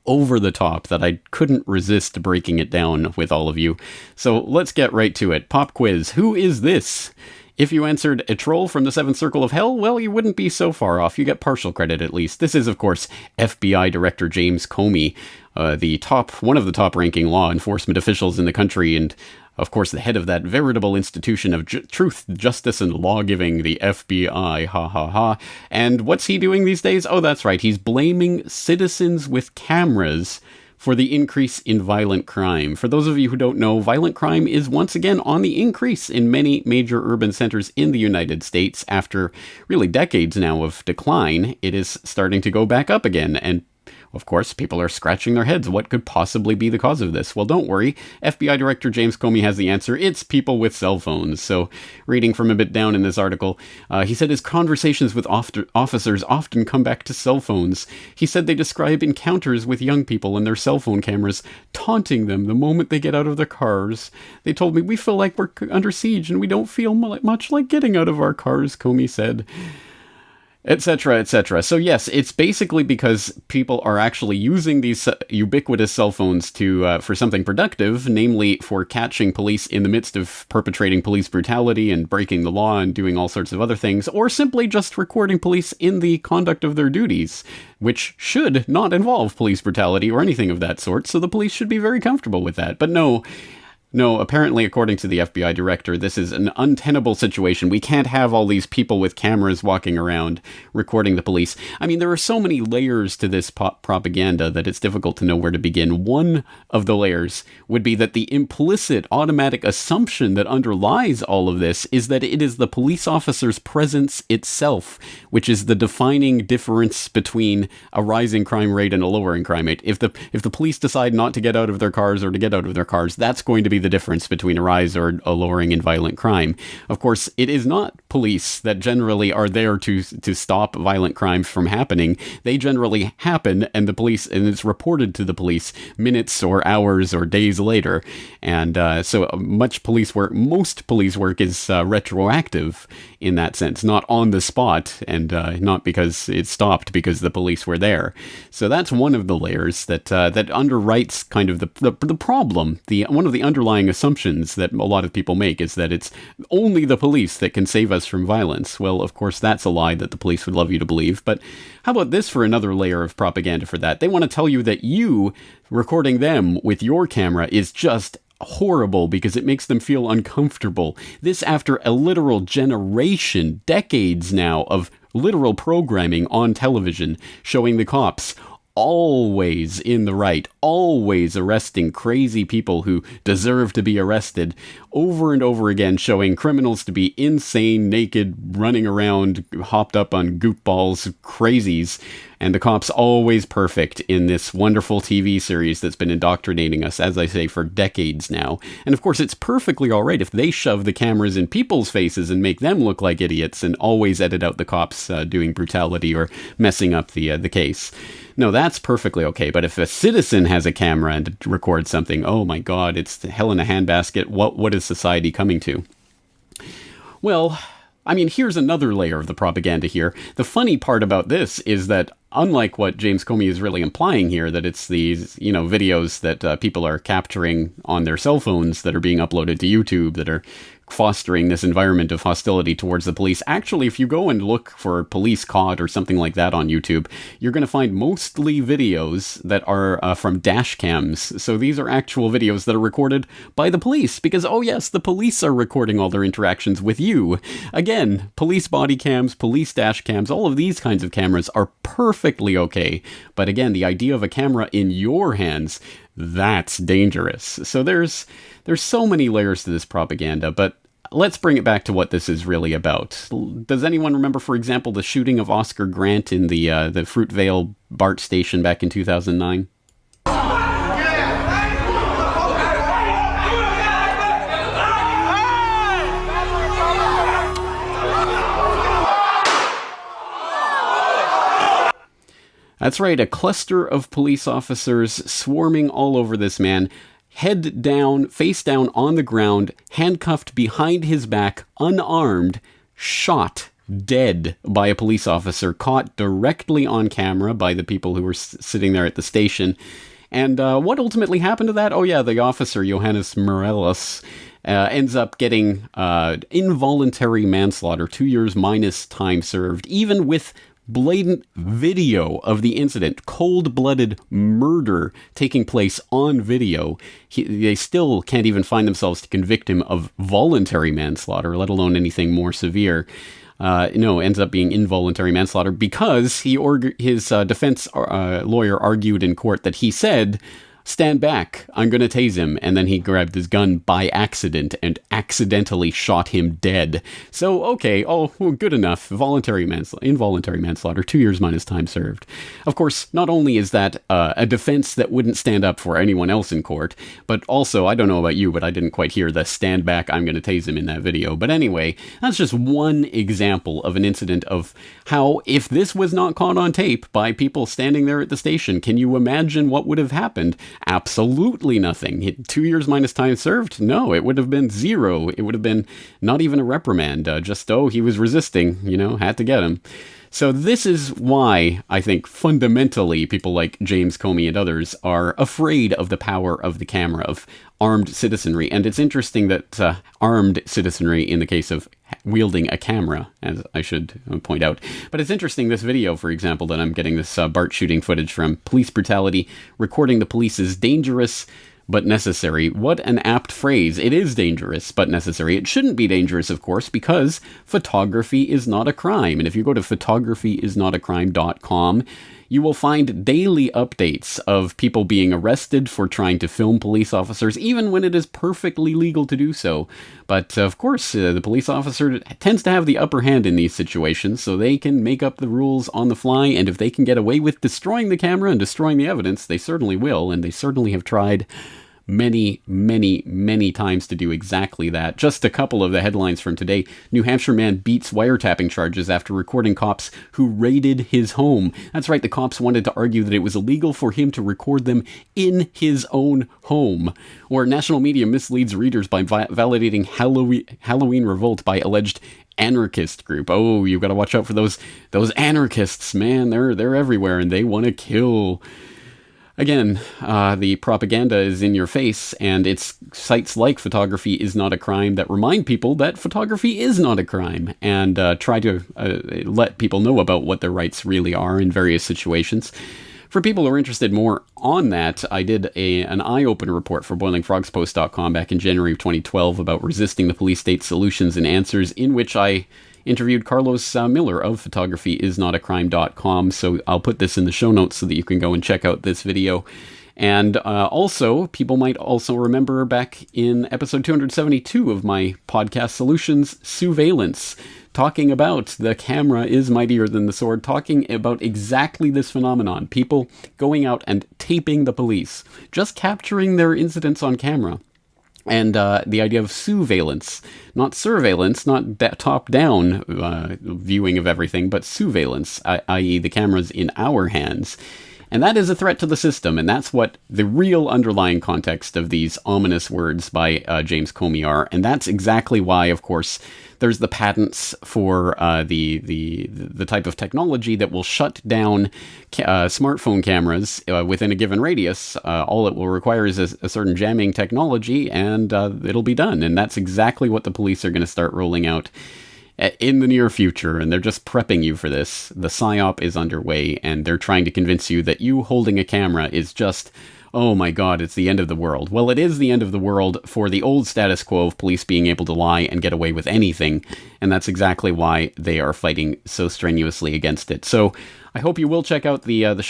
over the top that I couldn't resist breaking it down with all of you. So let's get right to it. Pop quiz. Who is this? If you answered a troll from the Seventh Circle of Hell, well, you wouldn't be so far off. You get partial credit at least. This is, of course, FBI Director James Comey, one of the top-ranking law enforcement officials in the country, and of course the head of that veritable institution of truth, justice, and law-giving, the FBI. Ha ha ha. And what's he doing these days? Oh, that's right. He's blaming citizens with cameras for the increase in violent crime. For those of you who don't know, violent crime is once again on the increase in many major urban centers in the United States. After really decades now of decline, it is starting to go back up again, and of course, people are scratching their heads. What could possibly be the cause of this? Well, don't worry. FBI Director James Comey has the answer. It's people with cell phones. So, reading from a bit down in this article, he said his conversations with officers often come back to cell phones. He said they describe encounters with young people and their cell phone cameras, taunting them the moment they get out of their cars. They told me, we feel like we're under siege and we don't feel much like getting out of our cars, Comey said. Etc., etc. So yes, it's basically because people are actually using these ubiquitous cell phones for something productive, namely for catching police in the midst of perpetrating police brutality and breaking the law and doing all sorts of other things, or simply just recording police in the conduct of their duties, which should not involve police brutality or anything of that sort, so the police should be very comfortable with that. But no, apparently, according to the FBI director, this is an untenable situation. We can't have all these people with cameras walking around recording the police. I mean, there are so many layers to this propaganda that it's difficult to know where to begin. One of the layers would be that the implicit automatic assumption that underlies all of this is that it is the police officer's presence itself, which is the defining difference between a rising crime rate and a lowering crime rate. If the police decide not to get out of their cars or to get out of their cars, that's going to be the difference between a rise or a lowering in violent crime. Of course, it is not police that generally are there to stop violent crimes from happening. They generally happen, and it's reported to the police minutes or hours or days later. And so most police work is retroactive in that sense, not on the spot, and not because it stopped because the police were there. So that's one of the layers that underwrites kind of the problem. One of the underlying assumptions that a lot of people make is that it's only the police that can save us from violence. Well, of course, that's a lie that the police would love you to believe. But how about this for another layer of propaganda for that? They want to tell you that you recording them with your camera is just horrible because it makes them feel uncomfortable. This after a literal generation, decades now, of literal programming on television showing the cops always in the right, always arresting crazy people who deserve to be arrested, over and over again showing criminals to be insane, naked, running around, hopped up on goopballs, crazies, and the cops always perfect in this wonderful TV series that's been indoctrinating us, as I say, for decades now. And of course, it's perfectly all right if they shove the cameras in people's faces and make them look like idiots and always edit out the cops doing brutality or messing up the case. No, that's perfectly okay. But if a citizen has a camera and records something, oh my God, it's hell in a handbasket. What is society coming to? Well, I mean, here's another layer of the propaganda here. The funny part about this is that, unlike what James Comey is really implying here, that it's these, videos that people are capturing on their cell phones that are being uploaded to YouTube that are fostering this environment of hostility towards the police. Actually, if you go and look for police caught or something like that on YouTube, you're going to find mostly videos that are from dash cams. So these are actual videos that are recorded by the police because, oh yes, the police are recording all their interactions with you. Again, police body cams, police dash cams, all of these kinds of cameras are perfectly okay. But again, the idea of a camera in your hands, that's dangerous. So there's so many layers to this propaganda, but let's bring it back to what this is really about. Does anyone remember, for example, the shooting of Oscar Grant in the Fruitvale BART station back in 2009? That's right, a cluster of police officers swarming all over this man, head down, face down on the ground, handcuffed behind his back, unarmed, shot dead by a police officer, caught directly on camera by the people who were sitting there at the station. And what ultimately happened to that? Oh yeah, the officer, Johannes Morelos, ends up getting involuntary manslaughter, 2 years minus time served, even with blatant video of the incident, cold-blooded murder taking place on video. They still can't even find themselves to convict him of voluntary manslaughter, let alone anything more severe. Ends up being involuntary manslaughter because his defense lawyer argued in court that he said, "Stand back, I'm going to tase him," and then he grabbed his gun by accident and accidentally shot him dead. So, okay, good enough. Involuntary manslaughter, 2 years minus time served. Of course, not only is that a defense that wouldn't stand up for anyone else in court, but also, I don't know about you, but I didn't quite hear the "stand back, I'm going to tase him" in that video. But anyway, that's just one example of an incident of how, if this was not caught on tape by people standing there at the station, can you imagine what would have happened? Absolutely nothing. 2 years minus time served? No, it would have been 0. It would have been not even a reprimand. He was resisting, had to get him. So this is why I think fundamentally people like James Comey and others are afraid of the power of the camera, of armed citizenry. And it's interesting that armed citizenry in the case of wielding a camera, as I should point out. But it's interesting, this video, for example, that I'm getting this BART shooting footage from, police brutality, recording the police is dangerous but necessary. What an apt phrase. It is dangerous but necessary. It shouldn't be dangerous, of course, because photography is not a crime. And if you go to photographyisnotacrime.com, you will find daily updates of people being arrested for trying to film police officers, even when it is perfectly legal to do so. But of course, the police officer tends to have the upper hand in these situations, so they can make up the rules on the fly, and if they can get away with destroying the camera and destroying the evidence, they certainly will, and they certainly have tried many, many, many times to do exactly that. Just a couple of the headlines from today. New Hampshire man beats wiretapping charges after recording cops who raided his home. That's right, the cops wanted to argue that it was illegal for him to record them in his own home. Or national media misleads readers by validating Halloween revolt by alleged anarchist group. Oh, you've got to watch out for those anarchists, man. They're everywhere and they want to kill. Again, the propaganda is in your face, and it's sites like Photography is Not a Crime that remind people that photography is not a crime, and try to let people know about what their rights really are in various situations. For people who are interested more on that, I did an eye-opener report for BoilingFrogsPost.com back in January of 2012 about resisting the police state solutions and answers, in which I interviewed Carlos Miller of photographyisnotacrime.com, so I'll put this in the show notes so that you can go and check out this video. And also, people might also remember back in episode 272 of my podcast Solutions, Surveillance, talking about the camera is mightier than the sword, talking about exactly this phenomenon. People going out and taping the police, just capturing their incidents on camera. And the idea of surveillance, not surveillance, not that top-down viewing of everything, but surveillance, i.e. the camera's in our hands. And that is a threat to the system, and that's what the real underlying context of these ominous words by James Comey are. And that's exactly why, of course, there's the patents for the type of technology that will shut down smartphone cameras within a given radius. All it will require is a certain jamming technology, and it'll be done. And that's exactly what the police are going to start rolling out in the near future, and they're just prepping you for this. The PSYOP is underway, and they're trying to convince you that you holding a camera is just, oh my god, it's the end of the world. Well, it is the end of the world for the old status quo of police being able to lie and get away with anything, and that's exactly why they are fighting so strenuously against it. So I hope you will check out the